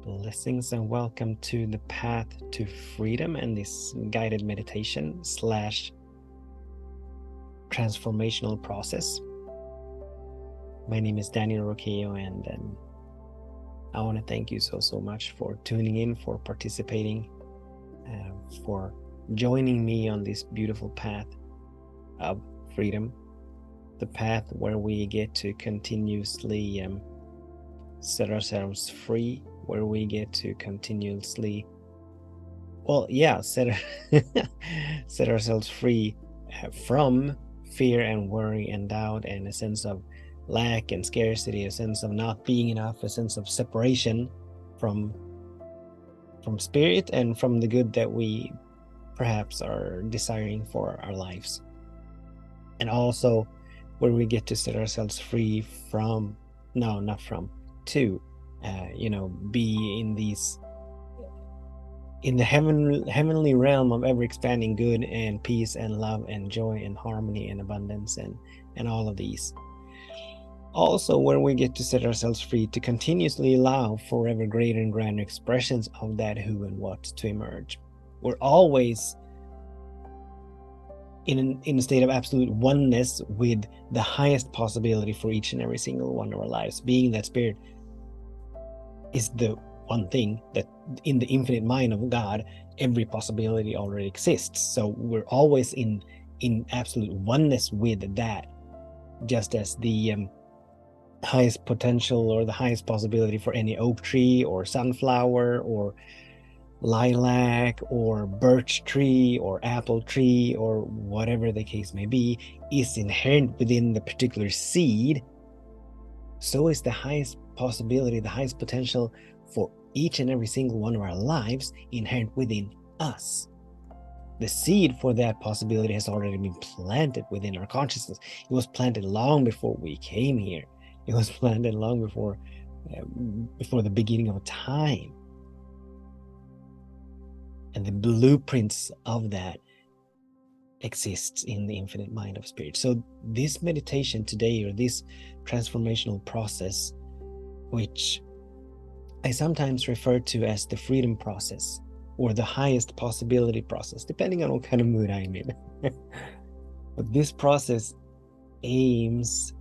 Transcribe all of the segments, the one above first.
Blessings and welcome to the path to freedom and this guided meditation / transformational process. My name is Daniel Roquéo, and I want to thank you so much for tuning in, for participating, for joining me on this beautiful path of freedom, the path where we get to continuously set ourselves free, where we get to continuously set ourselves free from fear and worry and doubt and a sense of lack and scarcity, a sense of not being enough, a sense of separation from spirit and from the good that we perhaps are desiring for our lives. And also where we get to set ourselves free from, no, not from, to be in the heavenly realm of ever expanding good and peace and love and joy and harmony and abundance and all of these. Also where we get to set ourselves free to continuously allow for ever greater and grander expressions of that who and what to emerge. We're always in a state of absolute oneness with the highest possibility for each and every single one of our lives, being that spirit is the one thing that in the infinite mind of God, every possibility already exists. So we're always in absolute oneness with that, just as the highest potential or the highest possibility for any oak tree or sunflower or lilac or birch tree or apple tree or whatever the case may be is inherent within the particular seed, so is the highest possibility, the highest potential for each and every single one of our lives inherent within us. The seed for that possibility has already been planted within our consciousness. It was planted long before we came here. It was planted long before the beginning of time. And the blueprints of that exists in the infinite mind of spirit. So this meditation today, or this transformational process, which I sometimes refer to as the freedom process or the highest possibility process, depending on what kind of mood I'm in. But this process aims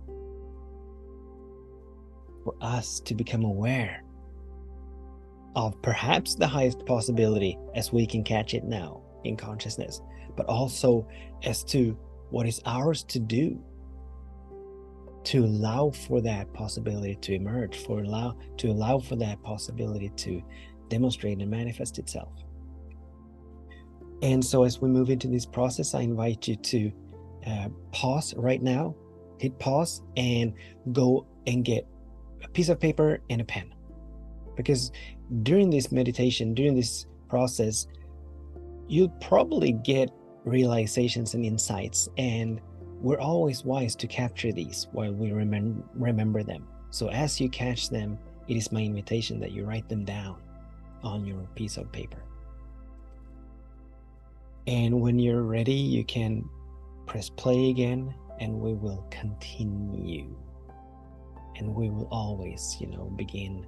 for us to become aware of perhaps the highest possibility as we can catch it now in consciousness, but also as to what is ours to do to allow for that possibility to emerge, to allow for that possibility to demonstrate and manifest itself. And so as we move into this process, I invite you to pause right now, hit pause, and go and get a piece of paper and a pen. Because during this meditation, during this process, you'll probably get realizations and insights, and we're always wise to capture these while we remember them. So as you catch them, it is my invitation that you write them down on your piece of paper. And when you're ready, you can press play again, and we will continue. And we will always, begin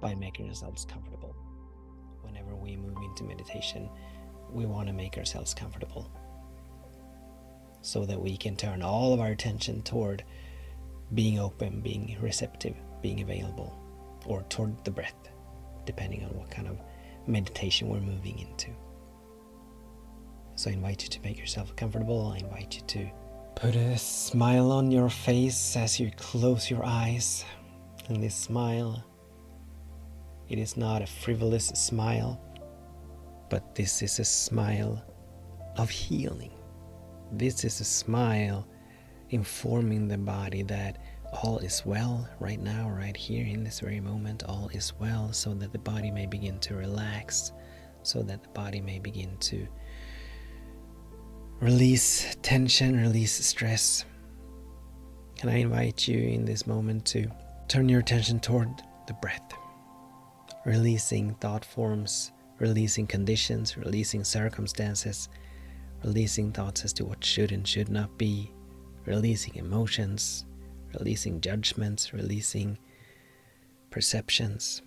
by making ourselves comfortable. Whenever we move into meditation, we want to make ourselves comfortable so that we can turn all of our attention toward being open, being receptive, being available, or toward the breath, depending on what kind of meditation we're moving into. So I invite you to make yourself comfortable. I invite you to put a smile on your face as you close your eyes. And this smile, it is not a frivolous smile, but this is a smile of healing. This is a smile informing the body that all is well right now, right here in this very moment. All is well, so that the body may begin to relax, so that the body may begin to release tension, release stress. And I invite you in this moment to turn your attention toward the breath, releasing thought forms, releasing conditions, releasing circumstances, releasing thoughts as to what should and should not be, releasing emotions, releasing judgments, releasing perceptions,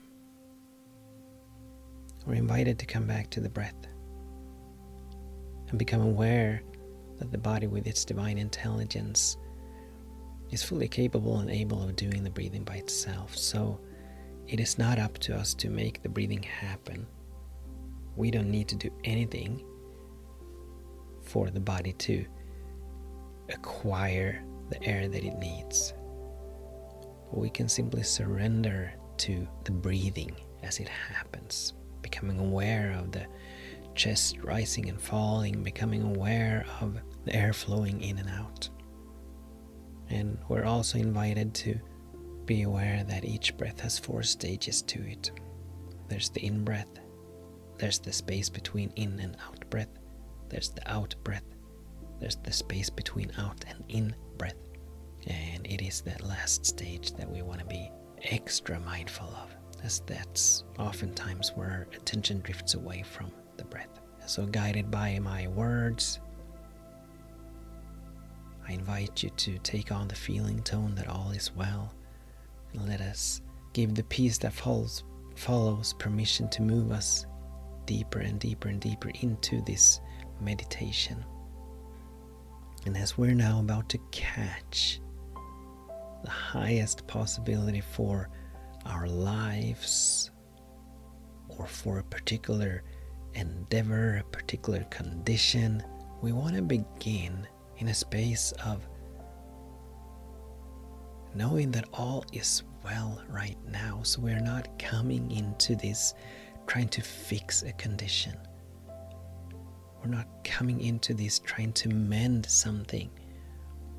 We're invited to come back to the breath and become aware that the body with its divine intelligence is fully capable and able of doing the breathing by itself. So it is not up to us to make the breathing happen. We don't need to do anything for the body to acquire the air that it needs. We can simply surrender to the breathing as it happens, becoming aware of the chest rising and falling, becoming aware of the air flowing in and out. And we're also invited to be aware that each breath has 4 stages to it. There's the in-breath, there's the space between in and out breath, there's the out breath, there's the space between out and in breath. And it is that last stage that we want to be extra mindful of, as that's oftentimes where our attention drifts away from the breath. So guided by my words, I invite you to take on the feeling tone that all is well, and let us give the peace that follows permission to move us deeper and deeper and deeper into this meditation. And as we're now about to catch the highest possibility for our lives, or for a particular endeavor, a particular condition, we want to begin in a space of knowing that all is well right now. So we're not coming into this trying to fix a condition. We're not coming into this trying to mend something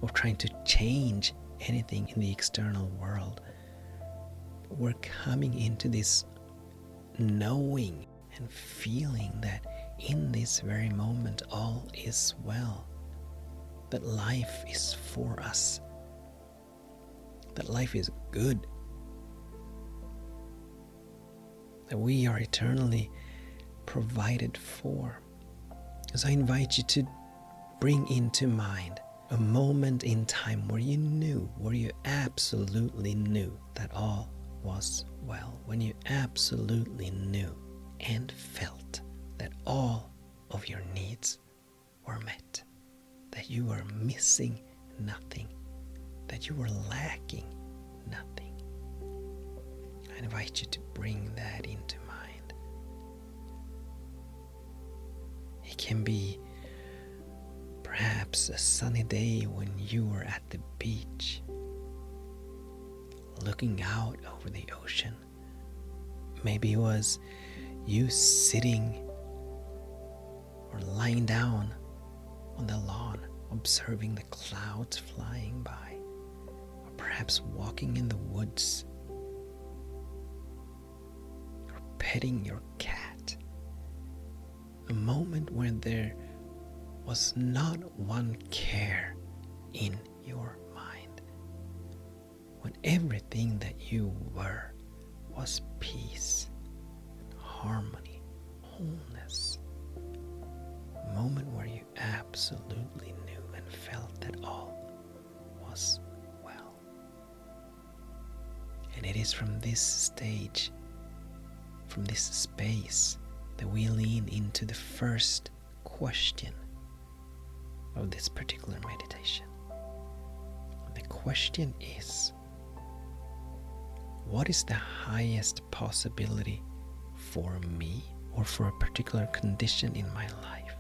or trying to change anything in the external world. We're coming into this knowing and feeling that in this very moment all is well, that life is for us, that life is good, that we are eternally provided for. So I invite you to bring into mind a moment in time where you absolutely knew that all was well, when you absolutely knew and felt that all of your needs were met, that you were missing nothing, that you were lacking nothing. I invite you to bring that into mind. It can be perhaps a sunny day when you were at the beach, looking out over the ocean. Maybe it was you sitting or lying down on the lawn, observing the clouds flying by, or perhaps walking in the woods, or petting your cat. A moment where there was not one care in your mind, when everything that you were was peace, harmony, wholeness. A moment where you absolutely knew and felt that all was well. And it is from this stage, from this space, that we lean into the first question of this particular meditation. The question is, what is the highest possibility for me or for a particular condition in my life?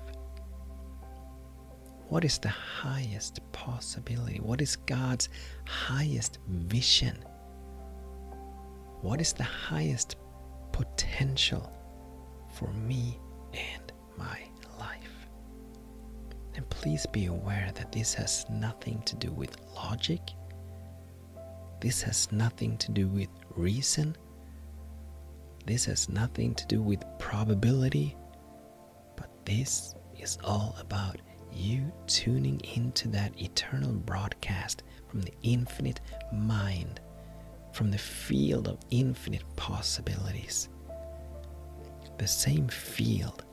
What is the highest possibility? What is God's highest vision? What is the highest potential for me and my life? And please be aware that this has nothing to do with logic. This has nothing to do with reason. This has nothing to do with probability. But this is all about you tuning into that eternal broadcast from the infinite mind, from the field of infinite possibilities. The same field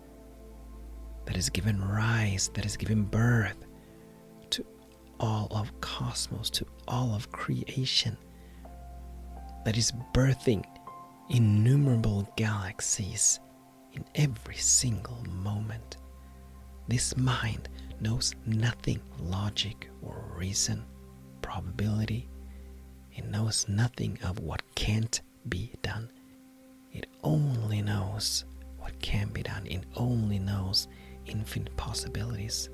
that has given rise, that has given birth to all of cosmos, to all of creation, that is birthing innumerable galaxies in every single moment. This mind knows nothing logic or reason, probability. It knows nothing of what can't be done. It only knows what can be done. It only knows infinite possibilities.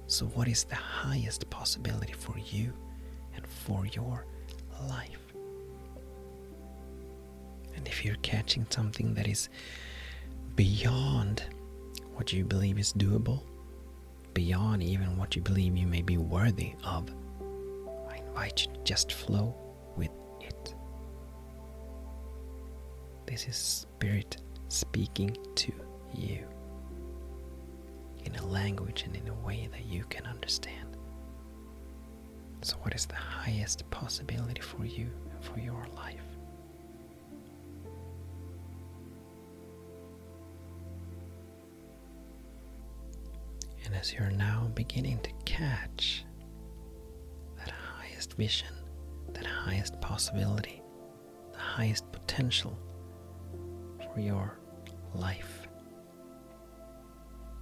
So what is the highest possibility for you and for your life? And if you're catching something that is beyond what you believe is doable, beyond even what you believe you may be worthy of, I invite you to just flow with it. This is Spirit speaking to you in a language and in a way that you can understand. So what is the highest possibility for you and for your life? And as you're now beginning to catch that highest vision, that highest possibility, the highest potential for your life,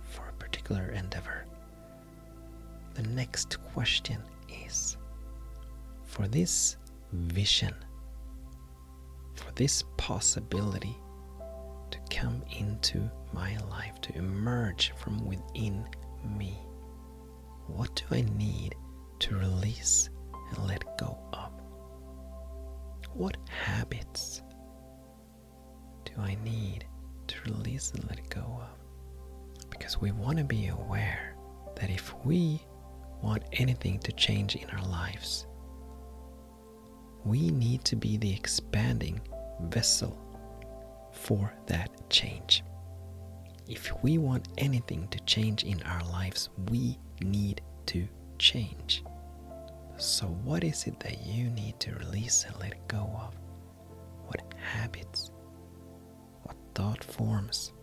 for a particular endeavor, the next question is, for this vision, for this possibility to come into my life, to emerge from within me, what do I need to release and let go of? What habits do I need to release and let go of? Because we want to be aware that if we want anything to change in our lives, we need to be the expanding vessel for that change. If we want anything to change in our lives, we need to change. So what is it that you need to release and let go of? What habits? What thought forms?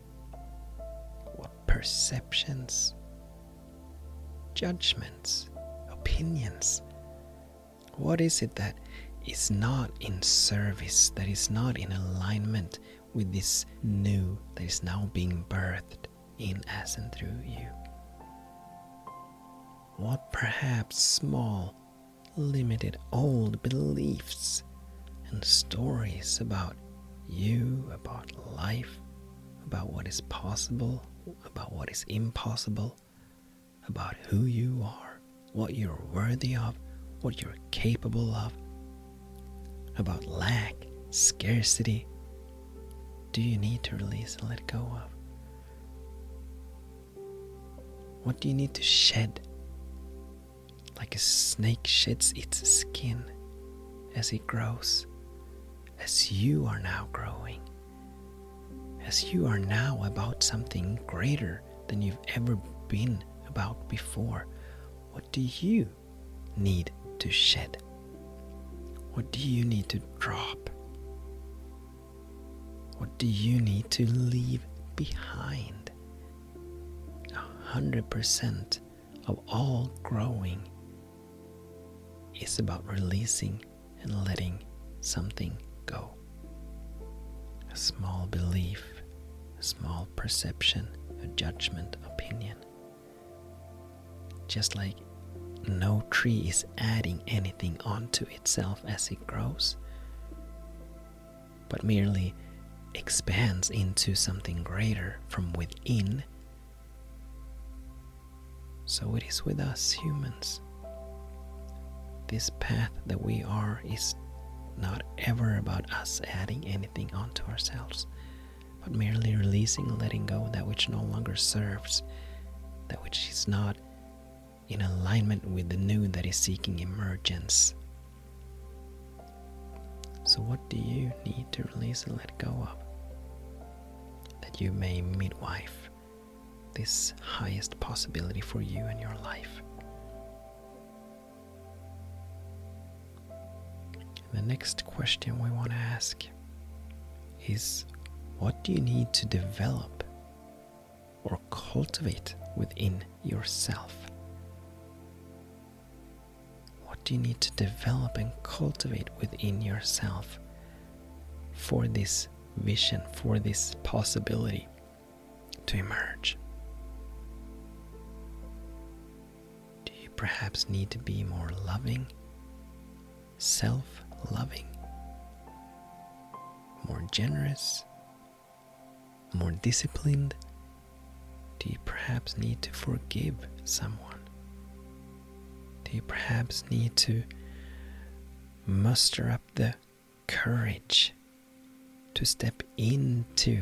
What perceptions? Judgments? Opinions? What is it that is not in service, that is not in alignment with this new that is now being birthed in, as, and through you? What perhaps small, limited, old beliefs and stories about you, about life, about what is possible, about what is impossible, about who you are, what you're worthy of, what you're capable of, about lack, scarcity, do you need to release and let go of? What do you need to shed? Like a snake sheds its skin as it grows, as you are now growing, as you are now about something greater than you've ever been about before. What do you need to shed? What do you need to drop? What do you need to leave behind? 100% of all growing is about releasing and letting something go. A small belief, a small perception, a judgment, opinion. Just like no tree is adding anything onto itself as it grows, but merely expands into something greater from within. So it is with us humans. This path that we are is not ever about us adding anything onto ourselves, but merely releasing and letting go that which no longer serves, that which is not in alignment with the new that is seeking emergence. So what do you need to release and let go of, that you may midwife this highest possibility for you and your life? The next question we want to ask is, what do you need to develop or cultivate within yourself? What do you need to develop and cultivate within yourself for this vision, for this possibility to emerge? Do you perhaps need to be more loving, self-loving, more generous, more disciplined? Do you perhaps need to forgive someone? Do you perhaps need to muster up the courage to step into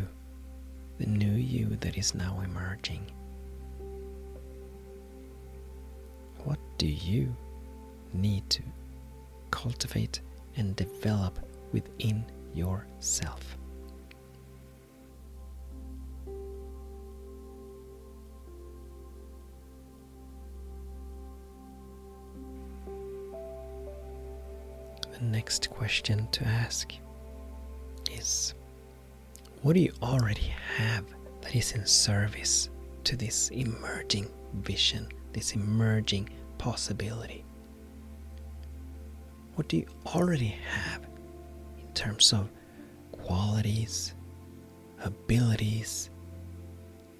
the new you that is now emerging? What do you need to cultivate and develop within yourself? The next question to ask is, what do you already have that is in service to this emerging vision, this emerging possibility? What do you already have in terms of qualities, abilities,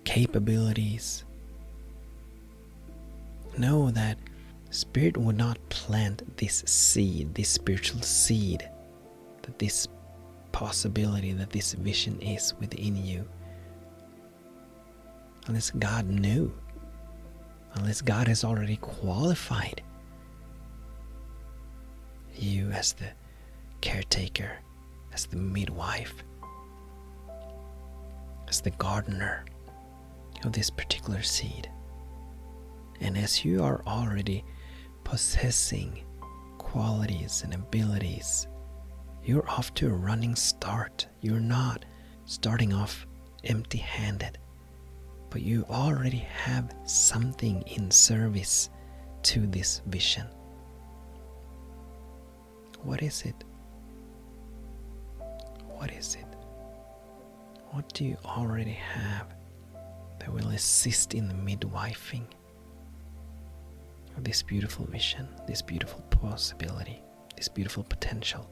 capabilities? Know that Spirit would not plant this seed, this spiritual seed, that this possibility, that this vision is within you, unless God knew, unless God has already qualified you as the caretaker, as the midwife, as the gardener of this particular seed. And as you are already possessing qualities and abilities, you're off to a running start. You're not starting off empty-handed, but you already have something in service to this vision. What is it? What is it? What do you already have that will assist in the midwifing of this beautiful vision, this beautiful possibility, this beautiful potential?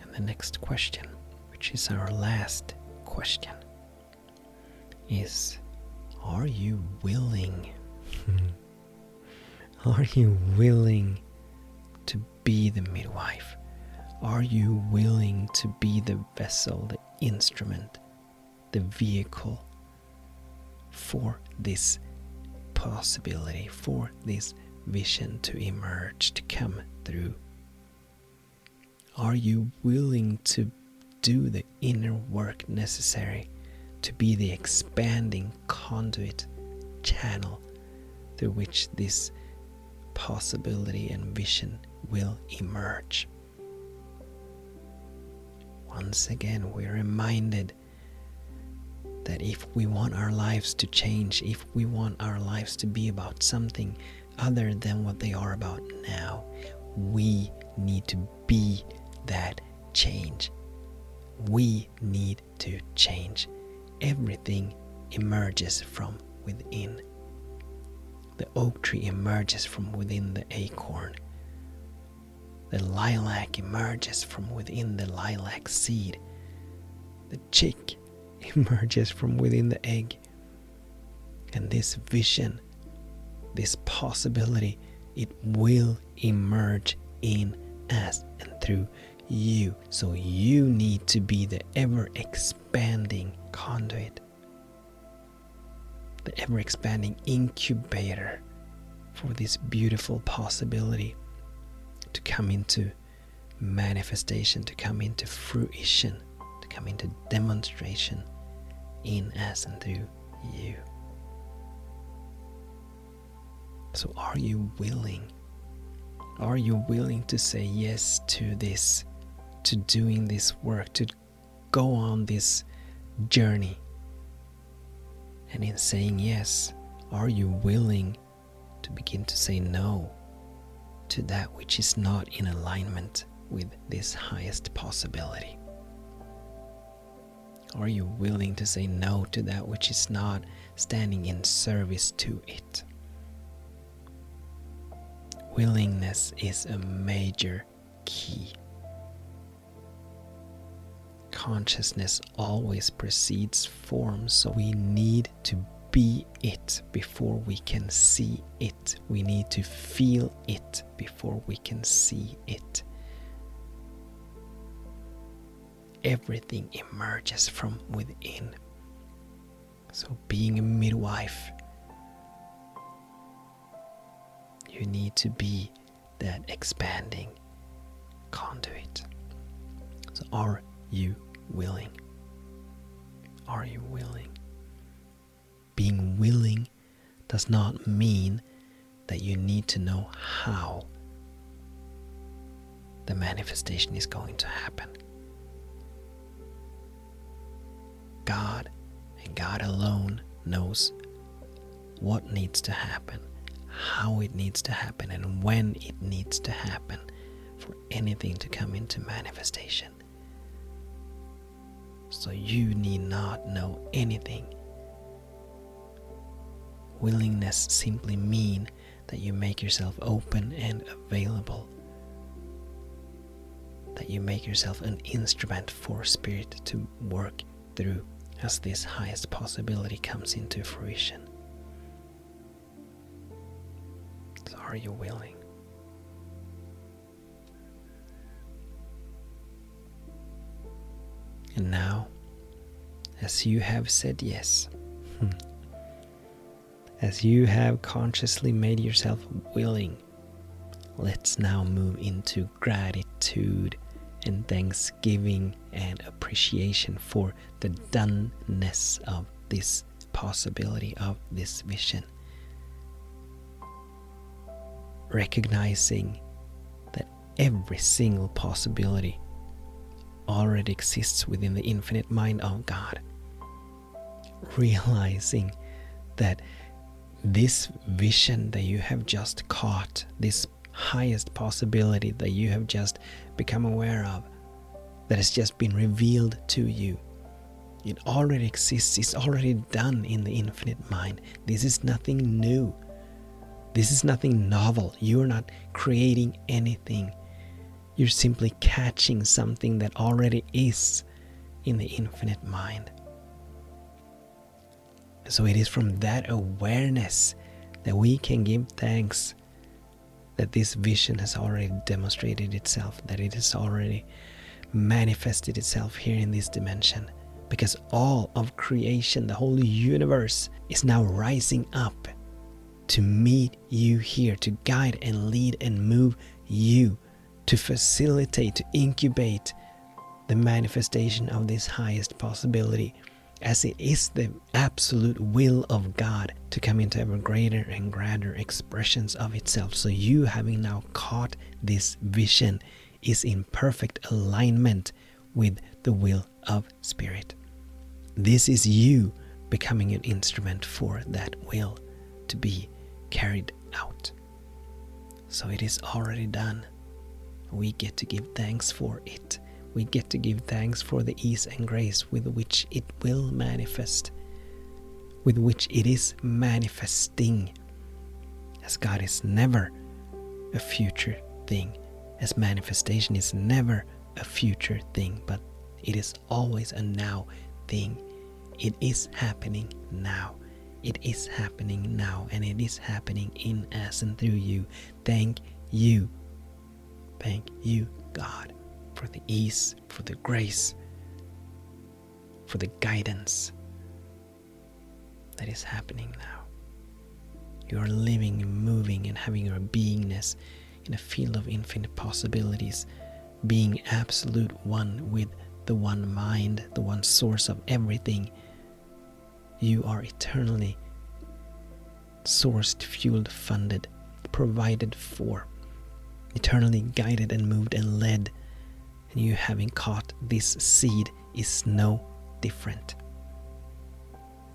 And the next question, which is our last question, is, are you willing? Are you willing to be the midwife? Are you willing to be the vessel, the instrument, the vehicle for this possibility, for this vision to emerge, to come through? Are you willing to do the inner work necessary to be the expanding conduit, channel through which this possibility and vision will emerge? Once again, we're reminded that if we want our lives to change, if we want our lives to be about something other than what they are about now, we need to be that change. We need to change. Everything emerges from within. The oak tree emerges from within the acorn. The lilac emerges from within the lilac seed. The chick emerges from within the egg. And this vision, this possibility, it will emerge in us and through you. So you need to be the ever-expanding conduit, the ever-expanding incubator for this beautiful possibility to come into manifestation, to come into fruition, to come into demonstration in us and through you. So are you willing? Are you willing to say yes to this, to doing this work, to go on this journey? And in saying yes, are you willing to begin to say no to that which is not in alignment with this highest possibility? Are you willing to say no to that which is not standing in service to it? willingness is a major key. Consciousness always precedes form, so we need to be it before we can see it. We need to feel it before we can see it. Everything emerges from within. So being a midwife, you need to be that expanding conduit. So are you willing? Are you willing? Being willing does not mean that you need to know how the manifestation is going to happen. God and God alone knows what needs to happen, how it needs to happen, and when it needs to happen for anything to come into manifestation. So you need not know anything. Willingness simply means that you make yourself open and available, that you make yourself an instrument for Spirit to work through as this highest possibility comes into fruition. So are you willing? And now, as you have said yes, as you have consciously made yourself willing, let's now move into gratitude and thanksgiving and appreciation for the doneness of this possibility, of this vision. Recognizing that every single possibility already exists within the infinite mind of God. Realizing that this vision that you have just caught, this highest possibility that you have just become aware of, that has just been revealed to you, it already exists, it's already done in the infinite mind. This is nothing new. This is nothing novel. You're not creating anything. You're simply catching something that already is in the infinite mind. So it is from that awareness that we can give thanks that this vision has already demonstrated itself, that it has already manifested itself here in this dimension. Because all of creation, the whole universe, is now rising up to meet you here, to guide and lead and move you, to facilitate, to incubate the manifestation of this highest possibility, as it is the absolute will of God to come into ever greater and grander expressions of itself. So you, having now caught this vision, is in perfect alignment with the will of Spirit. This is you becoming an instrument for that will to be carried out. So it is already done. We get to give thanks for it. We get to give thanks for the ease and grace with which it will manifest, with which it is manifesting, as God is never a future thing, as manifestation is never a future thing, but it is always a now thing. It is happening now. It is happening now, and it is happening in us and through you. Thank you. Thank you, God, for the ease, for the grace, for the guidance that is happening now. You are living and moving and having your beingness in a field of infinite possibilities, being absolute one with the one mind, the one source of everything. You are eternally sourced, fueled, funded, provided for, eternally guided and moved and led. And you, having caught this seed, is no different.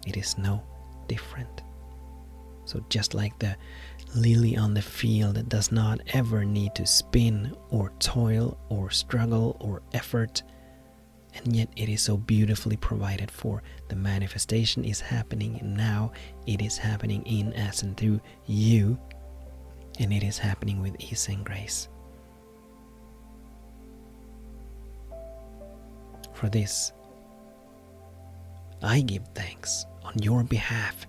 It is no different. So just like the lily on the field does not ever need to spin or toil or struggle or effort, and yet it is so beautifully provided for, the manifestation is happening now. It is happening in us and through you. And it is happening with ease and grace. For this, I give thanks on your behalf,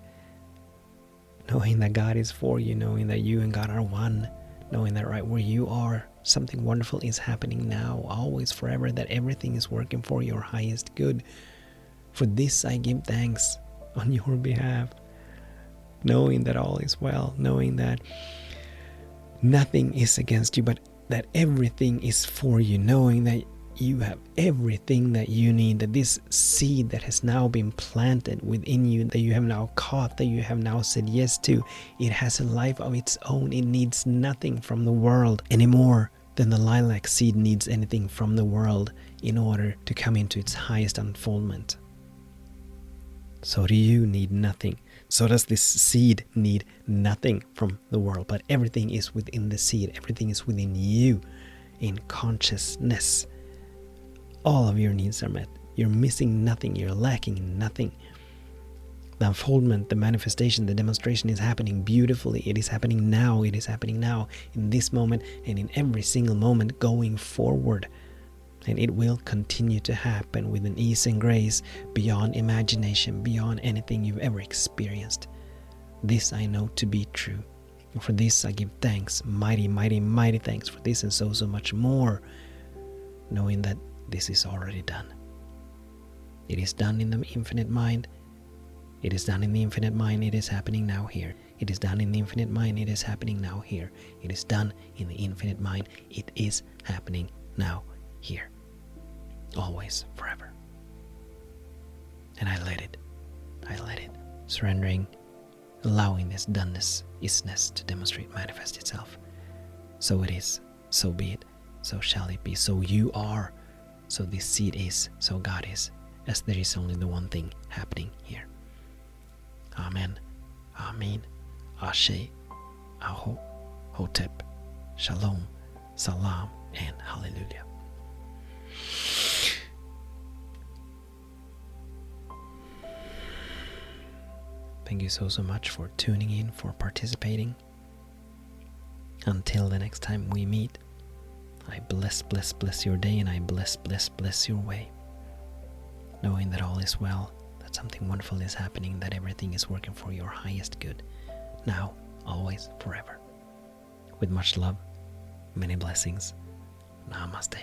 knowing that God is for you, knowing that you and God are one, knowing that right where you are, something wonderful is happening now, always, forever, that everything is working for your highest good. For this I give thanks on your behalf, knowing that all is well, knowing that nothing is against you, but that everything is for you, knowing that you have everything that you need, that this seed that has now been planted within you, that you have now caught, that you have now said yes to, it has a life of its own. It needs nothing from the world anymore than the lilac seed needs anything from the world in order to come into its highest unfoldment. So do you need nothing. So does this seed need nothing from the world, but everything is within the seed. Everything is within you in consciousness. All of your needs are met. You're missing nothing. You're lacking nothing. The unfoldment, the manifestation, the demonstration is happening beautifully. It is happening now. It is happening now in this moment and in every single moment going forward. And it will continue to happen with an ease and grace beyond imagination, beyond anything you've ever experienced. This I know to be true. And for this I give thanks, mighty, mighty, mighty thanks for this and so much more, knowing that this is already done. It is done in the infinite mind. It is done in the infinite mind. It is happening now here. It is done in the infinite mind. It is happening now here. It is done in the infinite mind. It is happening now here. Always, forever. And I let it. Surrendering, allowing this doneness, isness to demonstrate, manifest itself. So it is. So be it. So shall it be. So you are. So this seed is. So God is. As there is only the one thing happening here. Amen. Amen. Ashe. Aho. Hotep. Shalom. Salam. And Hallelujah. Thank you so much for tuning in, for participating. Until the next time we meet, I bless your day, and I bless your way. Knowing that all is well, that something wonderful is happening, that everything is working for your highest good. Now, always, forever. With much love, many blessings. Namaste.